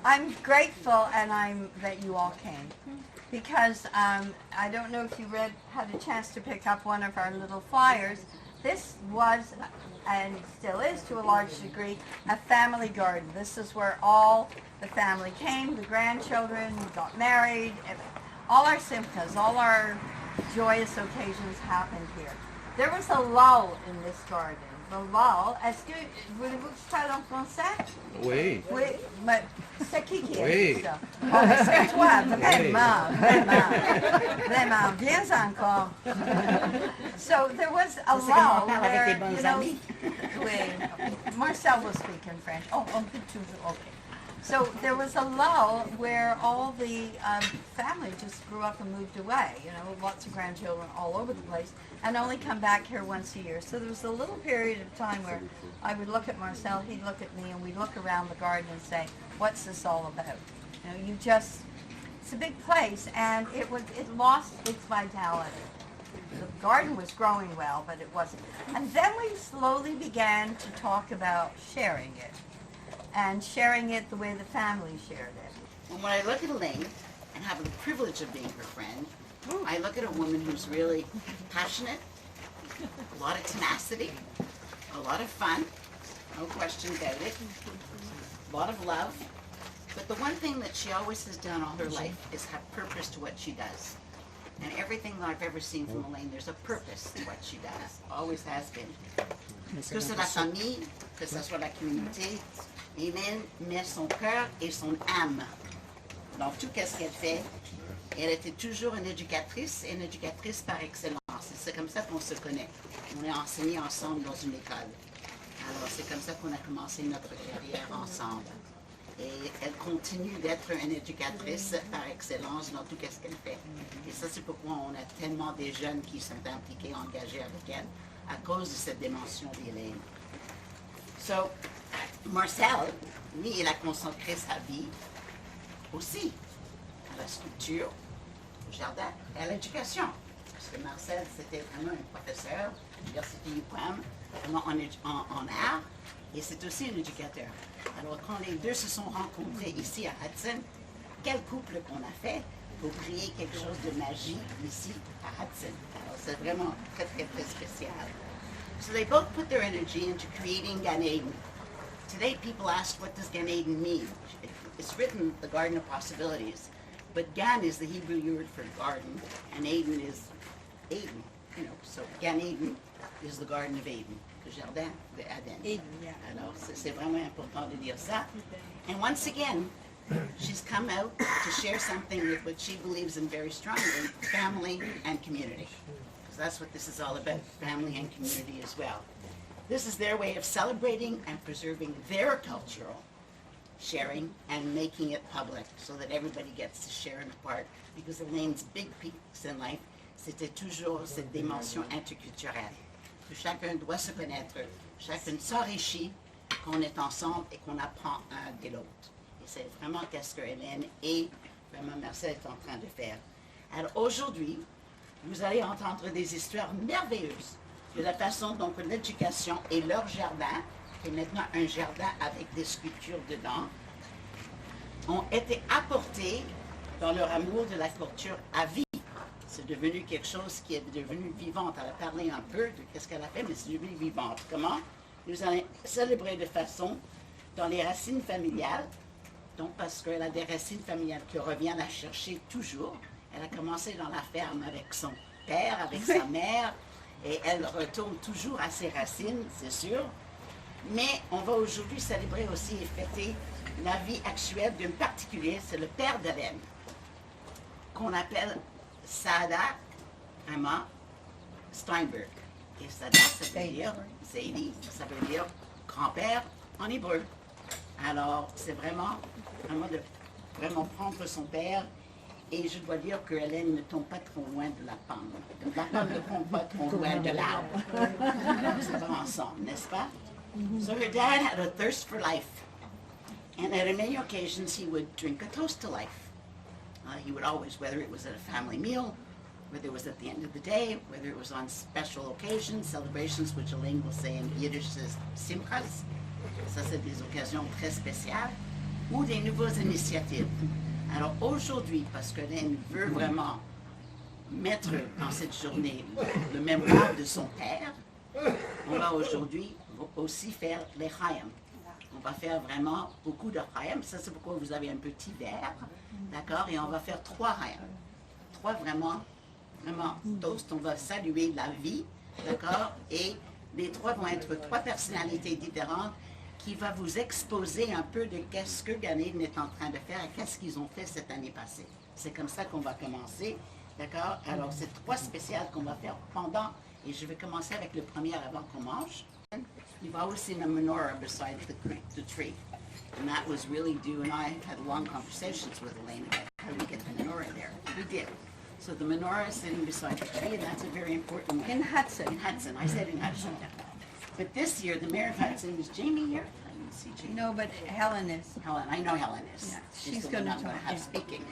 I'm grateful that you all came because I don't know if you had a chance to pick up one of our little flyers. This was, and still is to a large degree, a family garden. This is where all the family came, the grandchildren got married, all our simchas, all our joyous occasions happened here. There was a lull in this garden. The lull, est-ce que, voulez-vous que je parle en français? Oui. Oui, mais c'est qui a Oui. dit ça? Oh, mais c'est toi, vraiment, vraiment, viens encore. So there was a lull where, you know, oui, Marcel will speak in French. Oh, on peut toujours, okay. So there was a lull where all the family just grew up and moved away, you know, lots of grandchildren all over the place, and only come back here once a year. So there was a little period of time where I would look at Marcel, he'd look at me, and we'd look around the garden and say, what's this all about? You know, it's a big place, and it lost its vitality. The garden was growing well, but it wasn't. And then we slowly began to talk about sharing it. And sharing it the way the family shared it. And when I look at Elaine and have the privilege of being her friend, I look at a woman who's really passionate, a lot of tenacity, a lot of fun, no question about it, a lot of love. But the one thing that she always has done all her life is have purpose to what she does. And everything that I've ever seen from Elaine, there's a purpose to what she does, always has been. Que c'est la famille, que ce soit la communauté, Hélène met son cœur et son âme dans tout ce qu'elle fait. Elle était toujours une éducatrice par excellence. C'est comme ça qu'on se connaît. On est enseignés ensemble dans une école. Alors c'est comme ça qu'on a commencé notre carrière ensemble. Et elle continue d'être une éducatrice par excellence dans tout ce qu'elle fait. Et ça, c'est pourquoi on a tellement de jeunes qui sont impliqués, engagés avec elle, à cause de cette dimension d'Hélène. So, Marcel, lui, il a consacré sa vie aussi à la sculpture, au jardin et à l'éducation. Parce que Marcel, c'était vraiment un professeur à l'Université UQAM en art, et c'est aussi un éducateur. Alors, quand les deux se sont rencontrés ici à Hudson, quel couple qu'on a fait pour créer quelque chose de magique ici à Hudson. Alors, c'est vraiment très, très, très spécial. So they both put their energy into creating Gannaiden. Today people ask, what does Gannaiden mean? It's written, the Garden of Possibilities, but Gan is the Hebrew word for garden, and Aden is Aden, you know, so Gannaiden is the Garden of Aden, le jardin de Aden. Eden, yeah. Alors, c'est vraiment important de dire ça. And once again, she's come out to share something with what she believes in very strongly, family and community. That's what this is all about, family and community as well. This is their way of celebrating and preserving their cultural sharing and making it public so that everybody gets to share in a part. Because Elaine's big peaks in life, c'était toujours cette dimension interculturelle. Que chacun doit se connaître, chacun s'enrichit, qu'on est ensemble et qu'on apprend un de l'autre. Et c'est vraiment qu'est-ce que Hélène et vraiment Marcel est en train de faire. Alors aujourd'hui, vous allez entendre des histoires merveilleuses de la façon dont l'éducation et leur jardin, qui est maintenant un jardin avec des sculptures dedans, ont été apportés dans leur amour de la culture à vie. C'est devenu quelque chose qui est devenu vivante. Elle a parlé un peu de ce qu'elle a fait, mais c'est devenu vivante. Comment? Nous allons célébrer de façon dans les racines familiales, donc parce qu'elle a des racines familiales qui reviennent à chercher toujours. Elle a commencé dans la ferme avec son père, avec sa mère, et elle retourne toujours à ses racines, c'est sûr. Mais on va aujourd'hui célébrer aussi et fêter la vie actuelle d'un particulier, c'est le père d'Hélène, qu'on appelle Sada Emma Steinberg. Et Sada, ça veut dire, Zadie, ça veut dire grand-père en hébreu. Alors, c'est vraiment de vraiment prendre son père. Et je dois dire que Hélène ne tombe pas trop loin de la pomme. La pomme ne tombe pas trop loin de l'arbre. Alors, ça va ensemble, n'est-ce pas? So her dad had a thirst for life. And at many occasions, he would drink a toast to life. He would always, whether it was at a family meal, whether it was at the end of the day, whether it was on special occasions, celebrations, which Elaine will say in Yiddish says simchas. Ça, c'est des occasions très spéciales. ou des nouvelles initiatives. Alors aujourd'hui, parce que Hélène veut vraiment mettre dans cette journée le mémoire de son père, on va aujourd'hui aussi faire les Chaim. On va faire vraiment beaucoup de Chaim. Ça, c'est pourquoi vous avez un petit verre, d'accord? Et on va faire 3 Chaim. 3 vraiment toast. On va saluer la vie, d'accord? Et les 3 vont être 3 personnalités différentes qui va vous exposer un peu de qu'est-ce que Gannaiden est en train de faire et qu'est-ce qu'ils ont fait cette année passée. C'est comme ça qu'on va commencer, d'accord? Alors, c'est 3 spéciales qu'on va faire pendant, et je vais commencer avec le premier avant qu'on mange. You've always seen a menorah beside the tree, and that was really due, and I had long conversations with Elaine about how we get the menorah there. We did. So the menorah is sitting beside the tree, and that's a very important one. In Hudson. In Hudson, I said in Hudson. But this year, the mayor of Hudson, is Jamie here? I didn't see Jamie. No, but Helen is. Helen, I know Helen is. Yeah, She's she's the one gonna I'm gonna talk, have yeah. speaking.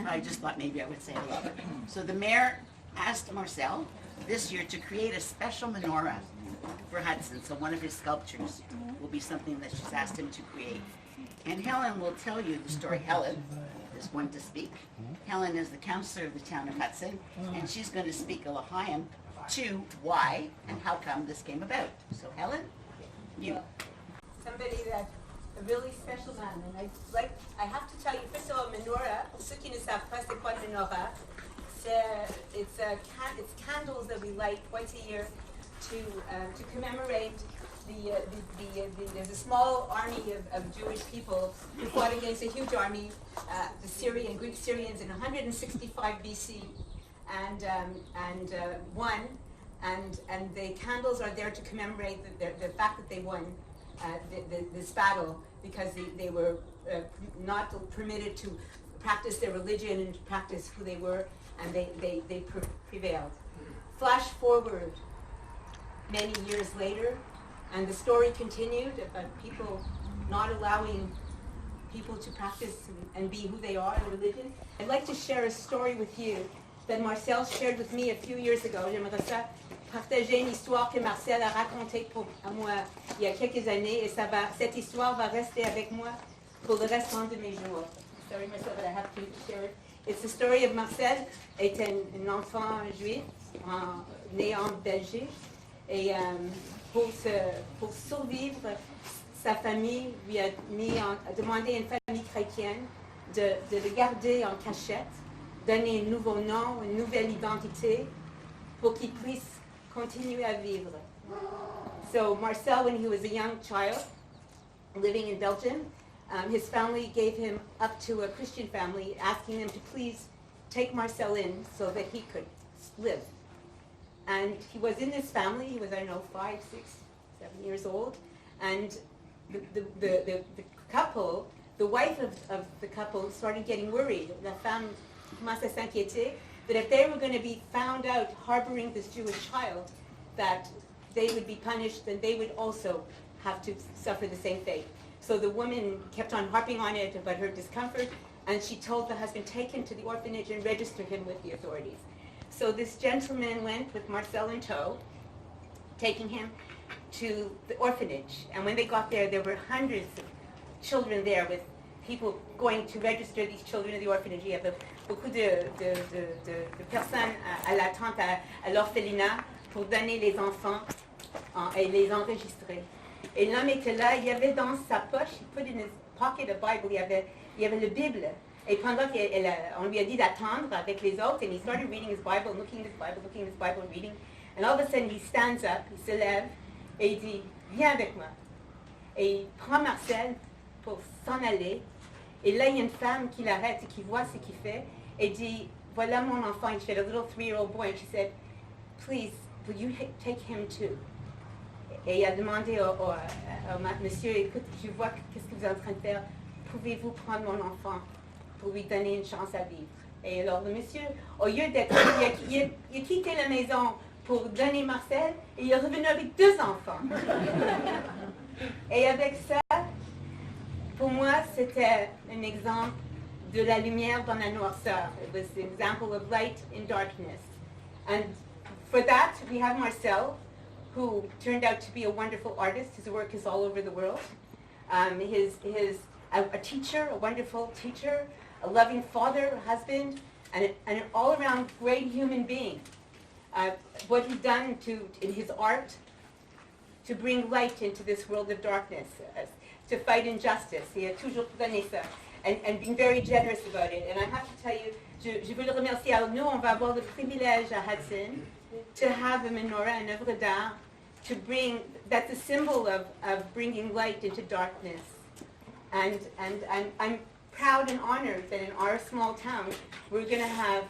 I just thought maybe I would say hello. So the mayor asked Marcel this year to create a special menorah for Hudson. So one of his sculptures will be something that she's asked him to create. And Helen will tell you the story. Helen is going to speak. Helen is the counselor of the town of Hudson, and she's going to speak a l'chaim to why and how come this came about. So Helen, you. Somebody that a really special man, and I have to tell you, first of all, menorah. Pour ceux qui ne savent pas c'est quoi menorah, it's candles that we light twice a year to commemorate there's a small army of Jewish people who fought against a huge army, the Greek Syrians in 165 BC, and won. And the candles are there to commemorate the fact that they won this battle, because they were not permitted to practice their religion and to practice who they were, and they prevailed. Flash forward many years later, and the story continued about people not allowing people to practice and be who they are in religion. I'd like to share a story with you that Marcel shared with me a few years ago. J'aimerais ça partager une histoire que Marcel a racontée à moi il y a quelques années, et cette histoire va rester avec moi pour le restant de mes jours. Sorry, Marcel, but I have to share it. It's the story of Marcel, est un enfant juif né en Belgique, et pour survivre, sa famille lui a demandé à une famille chrétienne de le garder en cachette, donner un nouveau nom, une nouvelle identité, pour qu'il puisse continuer à vivre. So Marcel, when he was a young child, living in Belgium, his family gave him up to a Christian family, asking them to please take Marcel in so that he could live. And he was in this family. He was, I don't know, 5, 6, 7 years old. And the couple, the wife of the couple, started getting worried. La femme commençait à s'inquiéter that if they were going to be found out harboring this Jewish child, that they would be punished and they would also have to suffer the same fate. So the woman kept on harping on it about her discomfort, and she told the husband, take him to the orphanage and register him with the authorities. So this gentleman went with Marcel in tow, taking him to the orphanage. And when they got there, there were hundreds of children there with people going to register these children in the orphanage. Il y avait beaucoup de personnes à l'attente à l'orphelinat pour donner les enfants et les enregistrer. Et l'homme était là, il y avait dans sa poche, he put in his pocket a Bible, il y avait la Bible. Et pendant qu'on lui a dit d'attendre avec les autres, and he started reading his Bible, looking at his Bible, and reading. And all of a sudden, he stands up, il se lève, et il dit, viens avec moi. Et il prend Marcel pour s'en aller. Et là, il y a une femme qui l'arrête et qui voit ce qu'il fait, et dit, voilà mon enfant. And she had a little 3-year-old boy, and she said, please, will you take him too? Et il a demandé au monsieur, écoute, je vois qu'est-ce que vous êtes en train de faire. Pouvez-vous prendre mon enfant pour lui donner une chance à vivre? Et alors le monsieur, au lieu d'être, il a quitté la maison pour donner Marcel, et il est revenu avec 2 enfants. Et avec ça, pour moi, c'était un exemple de la lumière dans la noirceur. It was an example of light in darkness. And for that, we have Marcel, who turned out to be a wonderful artist. His work is all over the world. His a teacher, a wonderful teacher, a loving father, husband, and an all-around great human being. What he's done in his art to bring light into this world of darkness, to fight injustice. Il a toujours donné ça. And being very generous about it. And I have to tell you, je veux le remercier. Alors nous, on va avoir le privilège à Hudson to have a menorah, an œuvre d'art, to bring, that's a symbol of bringing light into darkness. And I'm proud and honored that in our small town, we're going to have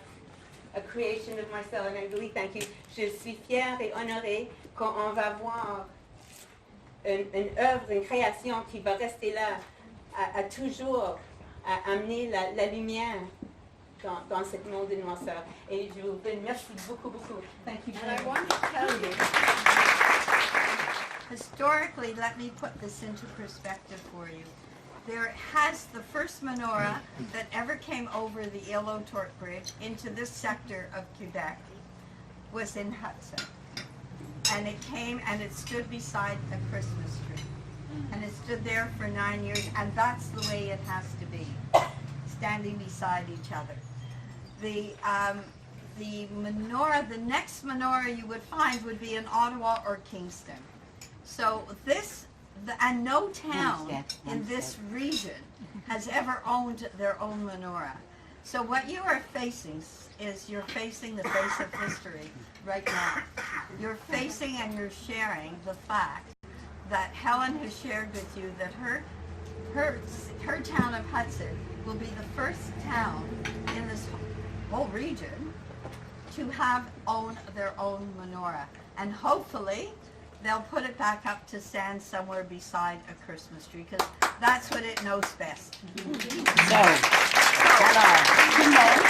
a creation of Marcel, and I really thank you. Je suis fière et honorée qu'on va voir une œuvre, une création qui va rester là à toujours amener la lumière dans ce monde de noirceur. Et je vous remercie beaucoup, beaucoup. Thank you. And I want to tell you, historically, let me put this into perspective for you. There has the first menorah that ever came over the Île-aux-Torts Bridge into this sector of Quebec was in Hudson. And it came and it stood beside a Christmas tree. And it stood there for 9 years, and that's the way it has to be, standing beside each other. The menorah, the next menorah you would find would be in Ottawa or Kingston. So this, and no town in this region has ever owned their own menorah. So what you are facing is you're facing the face of history right now. You're facing and you're sharing the fact that Helen has shared with you that her town of Hudson will be the first town in this whole region to have their own menorah. And hopefully they'll put it back up to stand somewhere beside a Christmas tree, because that's what it knows best. So, alors, tout le monde,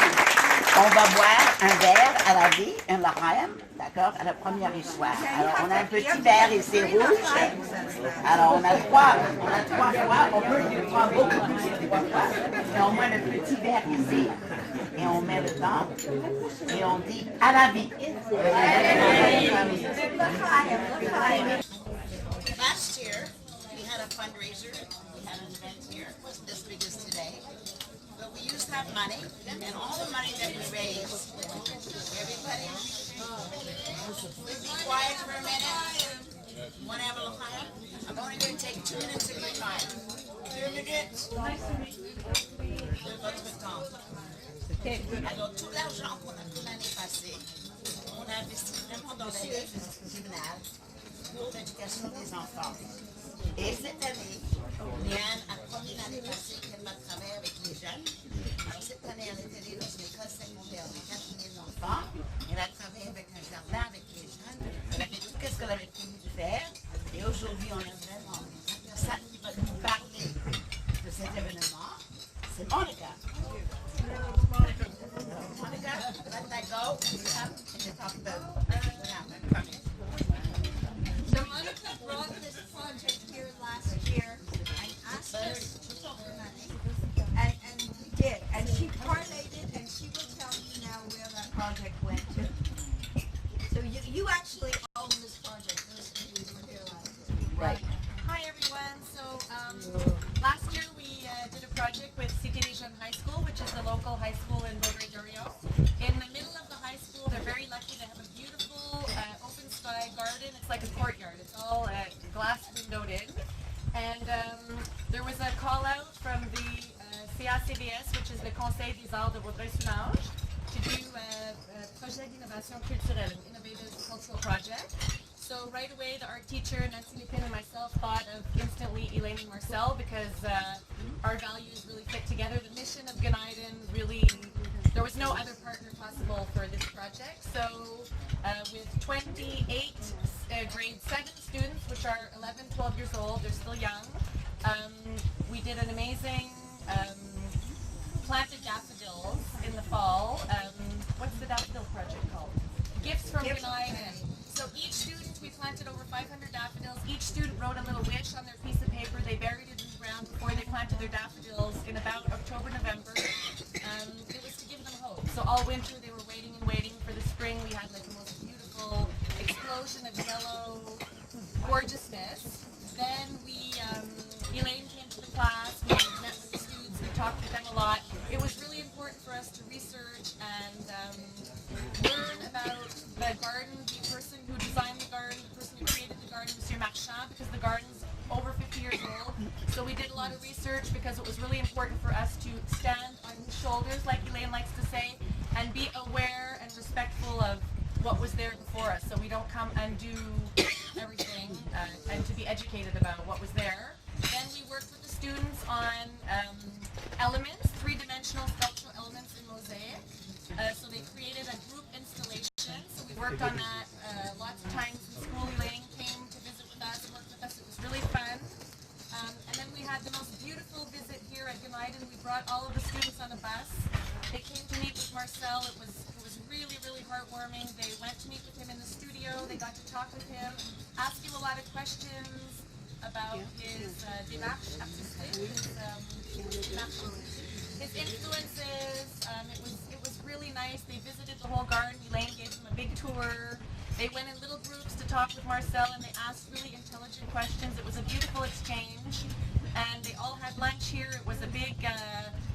on va boire un verre à la vie, un l'araim, d'accord, à la première histoire. Alors, on a un petit verre et c'est rouge. Alors, on a trois fois, on peut prendre beaucoup plus que 3 fois. Mais au moins le petit verre ici, et on met dedans, et on dit à la vie. Last year, we had a fundraiser, we had an event here, it wasn't as big as today, but we used that money, and all the money that we raised, everybody, please be quiet for a minute. Want to have a little higher? I'm only going to take 2 minutes of your time. 2 minutes. De votre temps. Alors, tout l'argent qu'on a pris l'année passée, on a investi vraiment dans les gymnases pour l'éducation des enfants. Et cette année, Liane a promis l'année passée qu'elle va travailler avec les jeunes. Alors cette année, elle est allée dans une école secondaire de 4 000 enfants. Elle a travaillé avec un jardin avec les jeunes. Elle a fait tout ce qu'elle avait prévu de faire. Et aujourd'hui, on a vraiment une personne qui va nous parler de cet événement. C'est Monica. Monica, let that go. Come and talk about what happened. Come in. So Monica brought this project here last year and asked us for money, and we did. And she coordinated, and she will tell you now where that project went to. So you actually own this project. Those of you who were here last year. Right. Hi everyone. So last year we did a project with Cité des Jeunes High School, which is the local high school in Vaudreuil-Soulanges. In the middle of the high school, they're very lucky to have a beautiful open sky garden. It's like a courtyard. It's all glass windowed in. And there was a call out from the CACVS, which is the Conseil des Arts de Vaudreuil-Soulanges, to do a projet d'innovation culturelle, an innovative cultural project. So right away, the art teacher, Nancy Lupin, and myself thought of instantly Elaine and Marcel, because our values really fit together. The mission of Gannaiden really, there was no other partner possible for this project. So with 28 grade 7 students, which are 11, 12 years old, they're still young, we did an amazing planted daffodils in the fall. What's the daffodil project called? Gifts from Gannaiden. So each student, we planted over 500 daffodils. Each student wrote a little wish on their piece of paper. They buried it in the ground before they planted their daffodils in about October, November. It was to give them hope. So all winter they were waiting and waiting for the spring. We had like the most beautiful explosion of yellow gorgeousness. Then Elaine came to the class. We lot of research because it was really important for us to stand on shoulders, like Elaine likes to say, and be aware and respectful of what was there before us, so we don't come and do everything, and to be educated about what was there. Then we worked with the students on elements, three-dimensional sculptural elements in mosaic. So they created a group installation. So we worked on that lots of times in school. Elaine came to visit with us, worked with us. It was really fun. And then we had the most beautiful visit here at Gannaiden. We brought all of the students on a bus. They came to meet with Marcel. It was really, really heartwarming. They went to meet with him in the studio. They got to talk with him, ask him a lot of questions about his démarche artistique, his influences. It was really nice. They visited the whole garden. Elaine gave them a big tour. They went in little groups to talk with Marcel, and they asked really intelligent questions. It was a beautiful exchange, and they all had lunch here. It was a big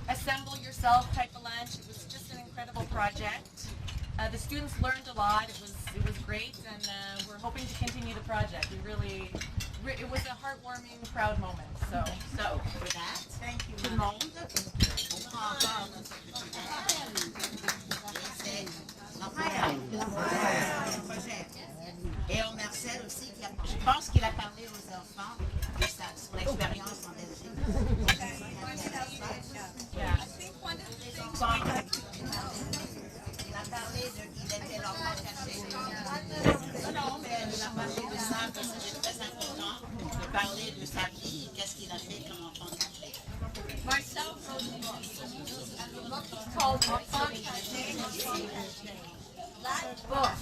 assemble yourself type of lunch. It was just an incredible project. The students learned a lot. It was great, and we're hoping to continue the project. It was a heartwarming, proud moment. So for that, thank you. tout le monde, on prend encore notre et on Marcel aussi, je pense qu'il a parlé aux enfants de son expérience en Belgique. Les enfants, il a parlé qu'il était l'enfant caché. Non, mais il a parlé de ça parce que c'est très important de parler de sa vie, qu'est-ce qu'il a fait comme enfant caché. Marcel wrote a book, and the book is called Enfant Caché. That book,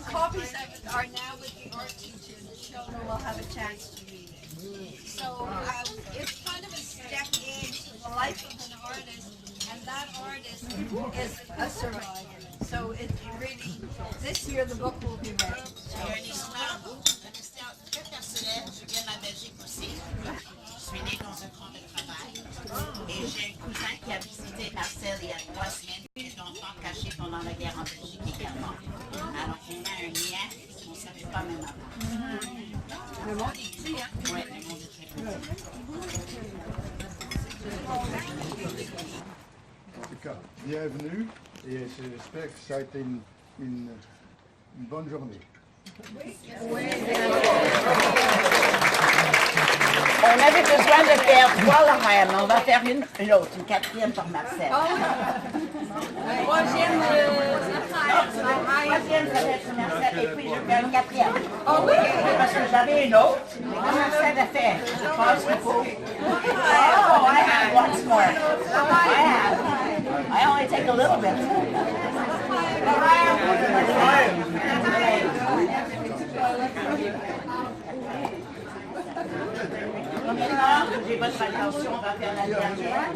copies of it are now with the art teacher, and the children will have a chance to read it. So it's kind of a step into the life of an artist, and that artist is a survivor. So it really, this year the book will be read. Il y a une histoire très personnelle. Je viens de la Belgique aussi. Je suis née dans un camp de travail. Et j'ai un cousin qui a visité Marcel il y a 3 semaines, qui est enfant caché pendant la guerre en Belgique également. Alors on a un lien qu'on ne savait pas même avant. Le monde est petit, hein? Oui, le monde est très petit. En tout cas, bienvenue et j'espère que ça a été une bonne journée. On avait besoin de faire 3 Lorraine, mais on va faire une autre, une 4e pour Marcel. Troisième, Troisième, ça va être Marcel, et puis je vais faire une 4e. Oh oui! Parce que j'avais une autre, mais comme Marcel a fait, je pense qu'il faut... Oh, I have once more. I only take a little bit. Maintenant, j'ai votre attention, on va faire la dernière.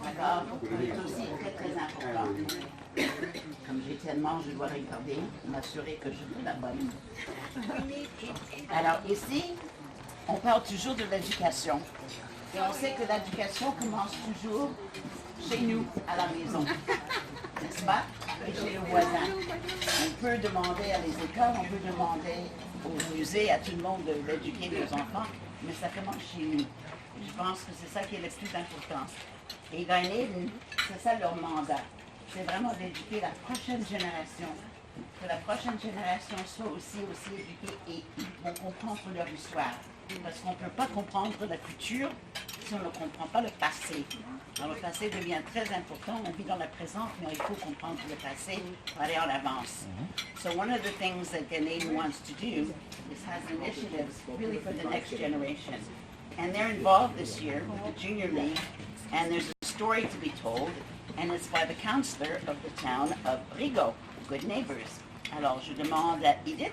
D'accord? C'est aussi très très important. Comme j'ai tellement, je dois regarder, m'assurer que je fais la bonne. Alors ici, on parle toujours de l'éducation. Et on sait que l'éducation commence toujours chez nous, à la maison. N'est-ce pas? Et chez le voisin. On peut demander à les écoles, on peut demander au musée, à tout le monde d'éduquer nos enfants, mais ça commence chez nous. Je pense que c'est ça qui est le plus important. Et Gannaiden, c'est ça leur mandat. C'est vraiment d'éduquer la prochaine génération. Que la prochaine génération soit aussi éduquée et vont comprendre leur histoire. Parce qu'on ne peut pas comprendre le futur si on ne comprend pas le passé. Alors le passé devient très important, on vit dans le présent, mais il faut comprendre le passé pour aller en avance. So one of the things that Gannaiden wants to do is has initiatives really for the next generation. And they're involved this year with the Junior League, and there's a story to be told, and it's by the councillor of the town of Rigaud, Good Neighbors. Alors je demande à Edith.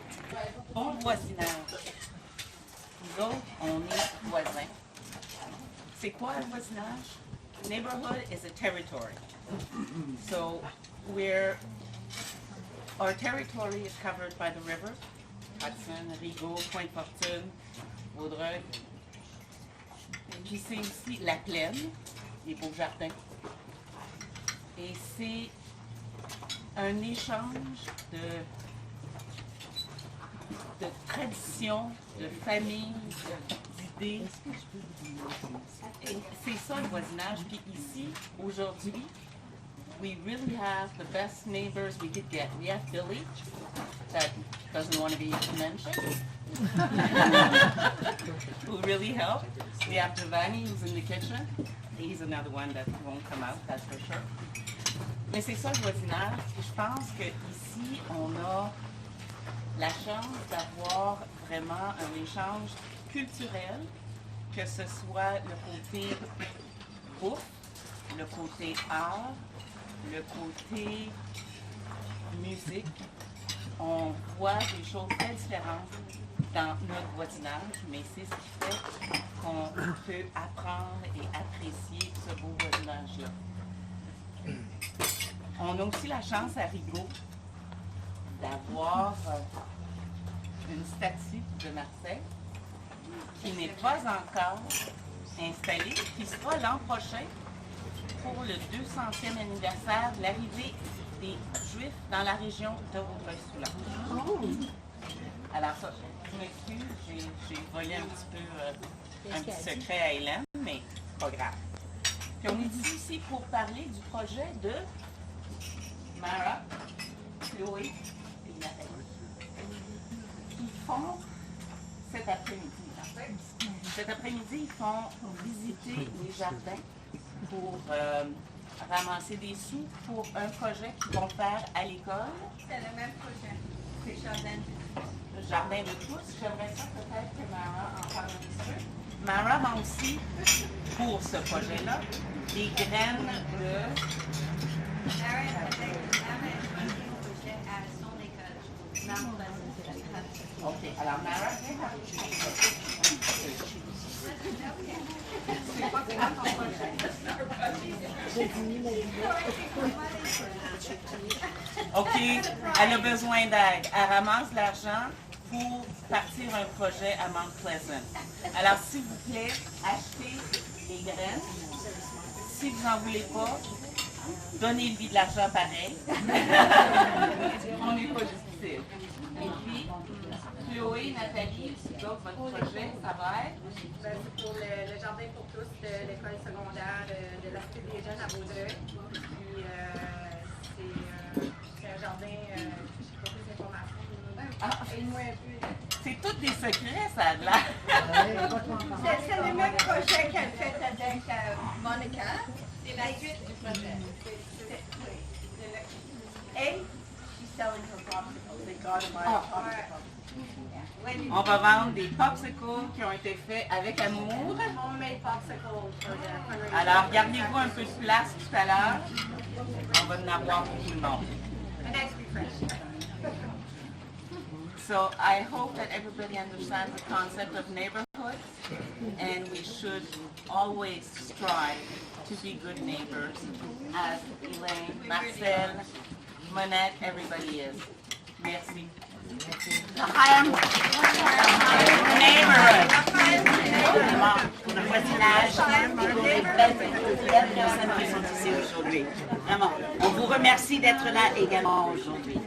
Bon voisinage. Nous autres, on est voisins. C'est quoi un voisinage? Neighborhood is a territory. So our territory is covered by the river, Hudson, Rigaud, Pointe-Fortune, Vaudreuil. Puis c'est ici la plaine, les beaux jardins. Et c'est un échange de traditions, de familles, idées. Et c'est ça le voisinage. Puis ici, aujourd'hui, we really have the best neighbors we could get. We have Billy, that doesn't want to be mentioned, who really helped. We have Giovanni, who's in the kitchen. He's another one that won't come out, that's for sure. Mais c'est ça le voisinage. Et je pense qu'ici, on a la chance d'avoir vraiment un échange culturel, que ce soit le côté bouffe, le côté art, le côté musique. On voit des choses très différentes dans notre voisinage, mais c'est ce qui fait qu'on peut apprendre et apprécier ce beau voisinage-là. On a aussi la chance à Rigaud d'avoir une statue de Marseille qui n'est pas encore installée, qui sera l'an prochain pour le 200e anniversaire de l'arrivée des Juifs dans la région de Vaudreuil-Soulanges. Alors ça, je m'excuse, j'ai volé un petit secret à Hélène, mais pas grave. Puis on est ici aussi pour parler du projet de Mara, Chloé et Nathalie, qui font cet après-midi. Cet après-midi, ils font visiter les jardins pour ramasser des sous pour un projet qu'ils vont faire à l'école. C'est le même projet. C'est jardin. Le jardin de tous. J'aimerais ça peut-être que Mara en parle un petit peu. Mara vend aussi, pour ce projet-là, des graines de... OK, alors Mara, viens par ici. C'est quoi ton projet? OK, elle a besoin d'aide. Elle ramasse l'argent pour partir un projet à Mount Pleasant. Alors, s'il vous plaît, achetez des graines. Si vous n'en voulez pas, donnez-lui de l'argent pareil. On n'est pas difficile. Et puis, Chloé, Nathalie, donc votre projet, ça va être? C'est pour le jardin pour tous de l'école secondaire de la Cité des Jeunes à Vaudreuil. Puis c'est un jardin, je n'ai pas plus d'informations. Aide-moi un peu. C'est tous des secrets, ça a l'air. C'est le même projet qu'elle fait avec Monica. C'est la suite du projet. Et she's selling her popsicles. They got them on popsicles. On va vendre des popsicles qui ont été faits avec amour. Homemade popsicles for the fundraiser. Alors, gardez-vous un peu de place tout à l'heure. On va en avoir pour tout le monde. A nice refresh. So I hope that everybody understands the concept of neighborhood, and we should always strive to be good neighbors, as Elaine, Marcel, Monette, everybody is. Merci. L'Achaïm, Neighborhood. pour le voisinage et pour les belles personnes qui sont ici aujourd'hui. Vraiment, on vous remercie d'être là également aujourd'hui.